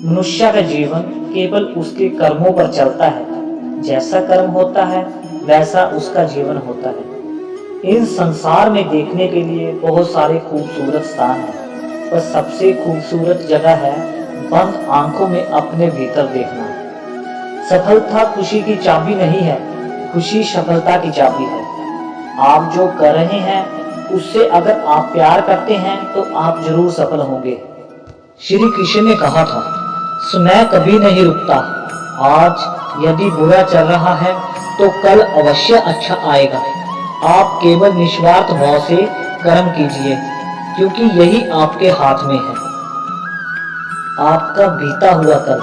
मनुष्य का जीवन केवल उसके कर्मों पर चलता है। जैसा कर्म होता है वैसा उसका जीवन होता है। इन संसार में देखने के लिए बहुत सारे खूबसूरत स्थान हैं, पर सबसे खूबसूरत जगह है बंद आंखों में अपने भीतर देखना। सफलता खुशी की चाबी नहीं है, खुशी सफलता की चाबी है। आप जो कर रहे हैं उससे अगर आप प्यार करते हैं तो आप जरूर सफल होंगे। श्री कृष्ण ने कहा था, समय कभी नहीं रुकता। आज यदि बुरा चल रहा है तो कल अवश्य अच्छा आएगा। आप केवल निस्वार्थ भाव से कर्म कीजिए, क्योंकि यही आपके हाथ में है। आपका बीता हुआ कल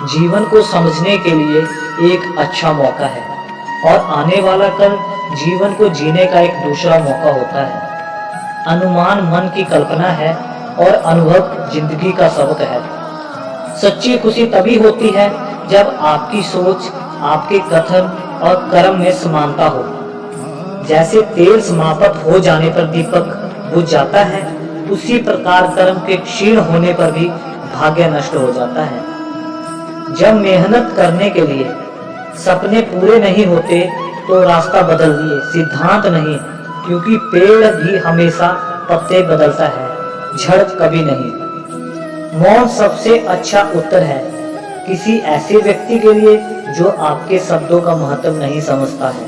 जीवन को समझने के लिए एक अच्छा मौका है, और आने वाला कल जीवन को जीने का एक दूसरा मौका होता है। अनुमान मन की कल्पना है और अनुभव जिंदगी का सबक है। सच्ची खुशी तभी होती है जब आपकी सोच, आपके कथन और कर्म में समानता हो। जैसे तेल समाप्त हो जाने पर दीपक बुझ जाता है, उसी प्रकार कर्म के क्षीण होने पर भी भाग्य नष्ट हो जाता है। जब मेहनत करने के लिए सपने पूरे नहीं होते तो रास्ता बदलिए, सिद्धांत नहीं, क्योंकि पेड़ भी हमेशा पत्ते बदलता है, झड़ कभी नहीं। मौन सबसे अच्छा उत्तर है किसी ऐसे व्यक्ति के लिए जो आपके शब्दों का महत्व नहीं समझता है।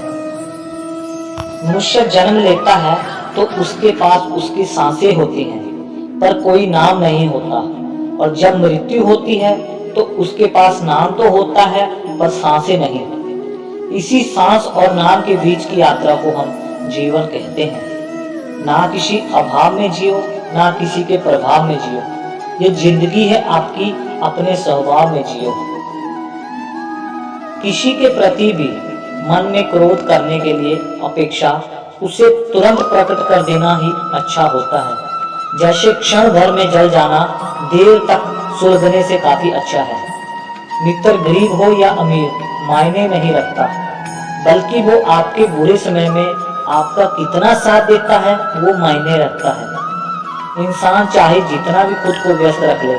मनुष्य जन्म लेता है तो उसके पास उसकी सांसें होती हैं, पर कोई नाम नहीं होता, और जब मृत्यु होती है तो उसके पास नाम तो होता है पर सांसें नहीं। इसी सांस और नाम के बीच की यात्रा को हम जीवन कहते हैं। ना किसी अभाव में जियो, ना किसी के प्रभाव में जियो। ये जिंदगी है आपकी, अपने स्वभाव में जियो। किसी के प्रति भी मन में क्रोध करने के लिए अपेक्षा उसे तुरंत प्रकट कर देना ही अच्छा होता है। जैसे क्षण भर में जल जाना देर तक सुलगने से काफी अच्छा है। मित्र गरीब हो या अमीर मायने नहीं रखता, बल्कि वो आपके बुरे समय में आपका कितना साथ देता है वो मायने रखता है। इंसान चाहे जितना भी खुद को व्यस्त रख ले,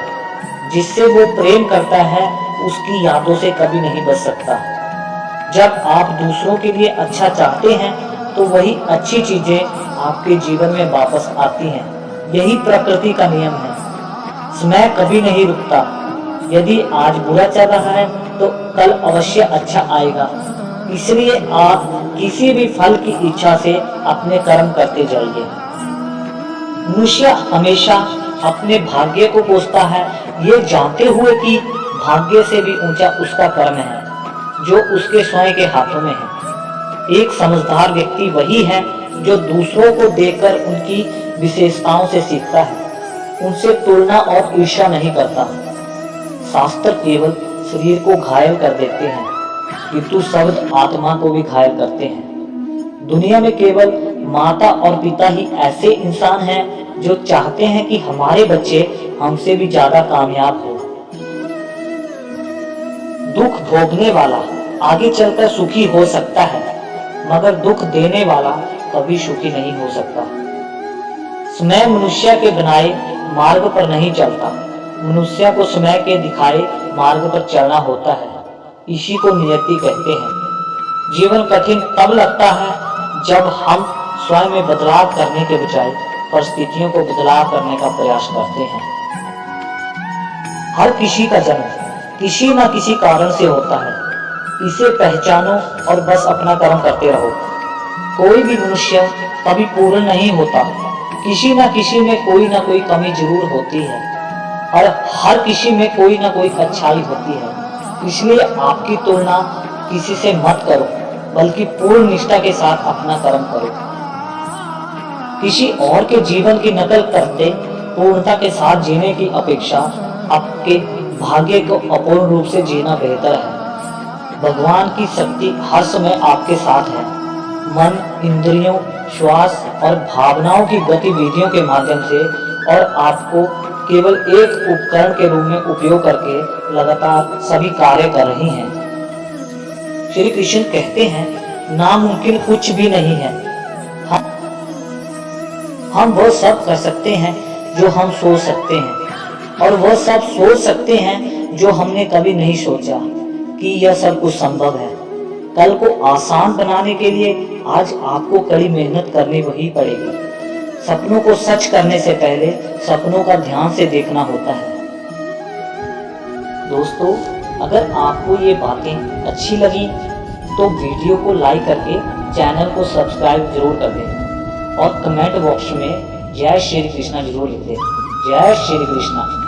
जिससे वो प्रेम करता है उसकी यादों से कभी नहीं बच सकता। जब आप दूसरों के लिए अच्छा चाहते हैं तो वही अच्छी चीजें आपके जीवन में वापस आती हैं। यही प्रकृति का नियम है। समय कभी नहीं रुकता। यदि आज बुरा चल रहा है तो कल अवश्य अच्छा आएगा। इसलिए आप किसी भी फल की इच्छा से अपने कर्म करते जाइए। मनुष्य हमेशा अपने भाग्य को कोसता है, ये जानते हुए कि भाग्य से भी ऊंचा उसका कर्म है जो उसके स्वयं के हाथों में है। एक समझदार व्यक्ति वही है जो दूसरों को देखकर उनकी विशेषताओं से सीखता है, उनसे तुलना और ईर्ष्या नहीं करता। शास्त्र केवल शरीर को घायल कर देते हैं, किंतु शब्द आत्मा को भी घायल करते हैं। दुनिया में केवल माता और पिता ही ऐसे इंसान हैं जो चाहते हैं कि हमारे बच्चे हमसे भी ज्यादा कामयाब हो। दुख भोगने वाला आगे चलकर सुखी हो सकता है, मगर दुख देने वाला कभी सुखी नहीं हो सकता। समय मनुष्य के बनाए मार्ग पर नहीं चलता, मनुष्य को समय के दिखाए मार्ग पर चलना होता है। इसी को नियति कहते हैं। जीवन कठिन तब लगता है जब हम स्वयं में बदलाव करने के बजाय परिस्थितियों को बदलाव करने का प्रयास करते हैं। हर किसी का जन्म किसी न किसी कारण से होता है, इसे पहचानो और बस अपना कर्म करते रहो। कोई भी मनुष्य कभी पूर्ण नहीं होता, किसी न किसी में कोई ना कोई कमी जरूर होती है, और हर किसी में कोई ना कोई अच्छाई होती है। इसलिए आपकी तुलना किसी से मत करो, बल्कि पूर्ण निष्ठा के साथ अपना कर्म करो। किसी और के जीवन की नकल करते पूर्णता के साथ जीने की अपेक्षा आपके भाग्य को अपूर्ण रूप से जीना बेहतर है। भगवान की शक्ति हर समय आपके साथ है। मन, इंद्रियों, श्वास और भावनाओं की गतिविधियों के माध्यम से और आपको केवल एक उपकरण के रूप में उपयोग करके लगातार सभी कार्य कर रही हैं। श्री कृष्ण कहते हैं, नामुमकिन कुछ भी नहीं है। हम वह सब कर सकते हैं जो हम सोच सकते हैं, और वह सब सोच सकते हैं जो हमने कभी नहीं सोचा कि यह सब कुछ संभव है। कल को आसान बनाने के लिए आज आपको कड़ी मेहनत करनी वही पड़ेगी। सपनों को सच करने से पहले सपनों का ध्यान से देखना होता है। दोस्तों, अगर आपको ये बातें अच्छी लगी तो वीडियो को लाइक करके चैनल को सब्सक्राइब जरूर कर दें और कमेंट बॉक्स में जय श्री कृष्णा जरूर लिख दें। जय श्री कृष्णा।